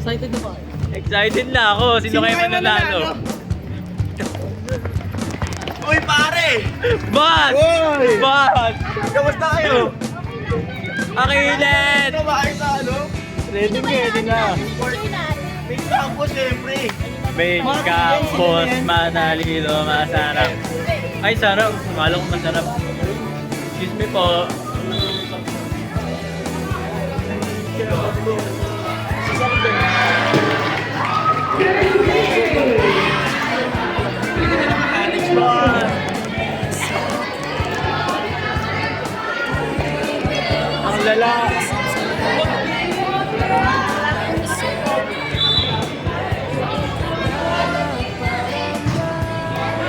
Excited na ba? Excited na ako. Sino kayo mananalo? Uy, pare! Boss! Uy! Boss! Kamusta kayo? Akilan! Ano ba kayo sa ano? Ready na. May sampo, syempre. Main campus, Manalilo, masarap. Ay, sarap. Akala ko masarap. Excuse me po. Ang lala.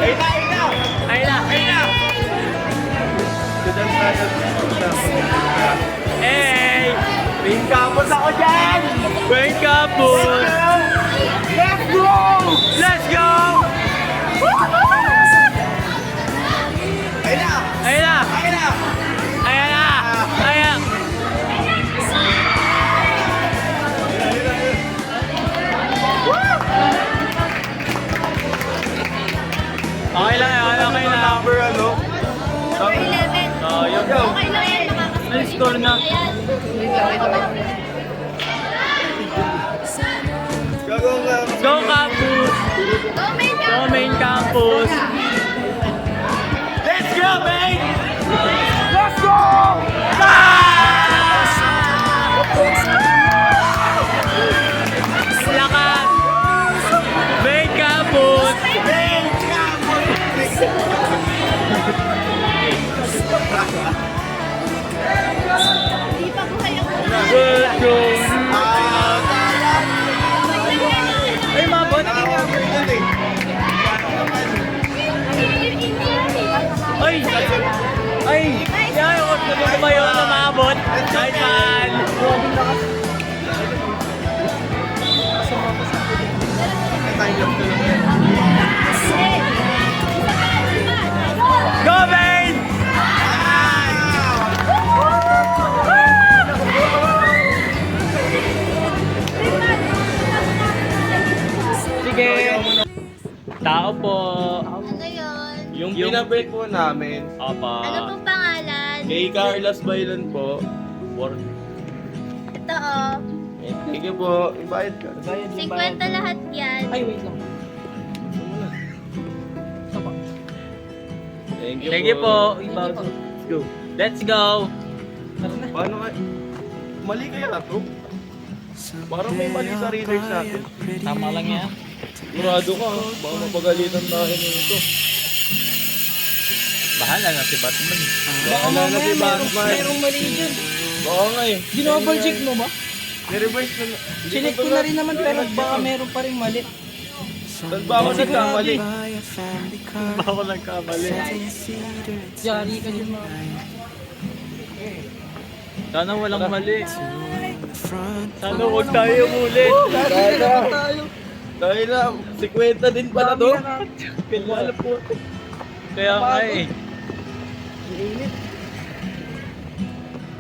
Ayun na, ayun na! Ayun na. Ayun na! Hey! Main campus ako dyan! Main campus! Let's go! Let's go! Ayun na! Ayun na! Ayun na! Ayan na! Ayan! Okay lang yun, okay lang. Number ano? Number 11. So, yun. Okay lang yan, makakasunod. Ano score na? Ayan. Gagawin nga. Go campus! Go, main Go campus. main campus! Let's go, man! Let's go! Lakas! Main campus! Main campus! Hindi pa po kayo Let's go! Ay, mabot! Ay! Ay! Yan! Huwag na dito ba yun na maabot? Nice man! Go, main! Sige! Tao po! Ano yun? Yung pinabreak po namin, Apa. Ano pong pangalan? kay Carlos Bailan po. Ito oh. Sige po, ibayad ka. 50 lahat yan. Ay, wait lang. Thank you po. Let's go. Let's go. Paano ka? Mali kaya to? Parang may mali sa readers natin. Tama lang yan. Sigurado ka, baka mapagalitan tayo nito. Bahala na si Batman. Baka na si Batman. Merong mali dyan. Baka nga eh. Ginobal check mo ba? Ni-revise na. Chinek ko na rin naman pero baka meron pa rin mali. Saan ba ako nagkamali? Bako lang kamali. Yari ka dyan mga. Sana walang mali. Sana huwag tayo ulit. Sana. Dahil na, 50 din pala to. Wala po. Kaya nga eh.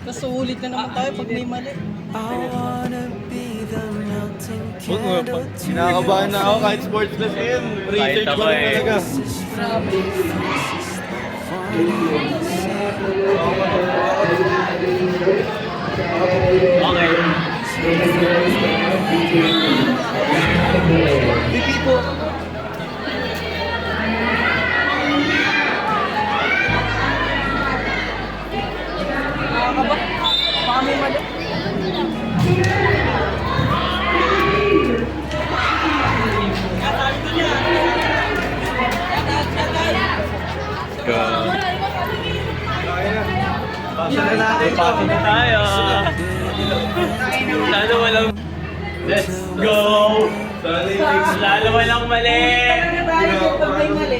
Tapos ulit na naman tayo pag may mali. Huwag mo, kinakabahan na ako kahit sports class yun. Research Kahit ko ako rin eh. talaga. Okay. Pipi po. Nakakaba? Baka may mali. Go. Pasa na natin. Pasok na tayo. Sana walang... Let's go! Lalo walang mali!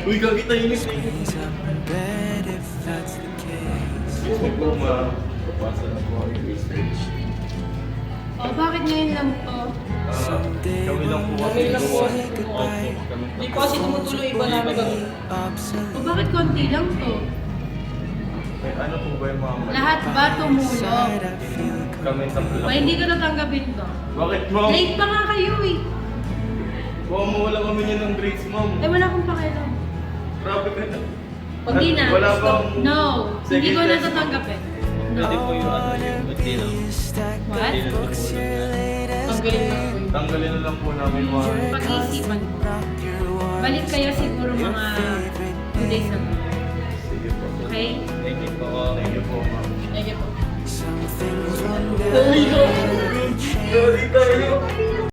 Uy, gagita yun. Pasa na po ang research. Oh, bakit ngayon lang to? Kami lang po kasi Kami lang po. Opo, kami. Hindi pa kasi tumutuloy iba namin gagawin. O bakit konti lang to? May ano po ba yung mga mali? Lahat ba tumulong? kami tatlo lang. Ay, hindi ko tatanggapin to. Bakit, ma'am? Late pa nga kayo eh. Baka mawala kami niya ng grades, ma'am. Eh, wala akong pakialam. Grabe ka na. Hindi na. Wala bang... No. Hindi ko Second na test? tatanggapin. Pwede po yung ano, yung Budino. What? Tanggalin na po yun. Tanggalin na lang po namin, ma'am. Pag-iisipan ko. Balik kayo siguro mga 2 days ago. Sige po. Okay? Thank you po. Thank you po, ma'am. Thank you po.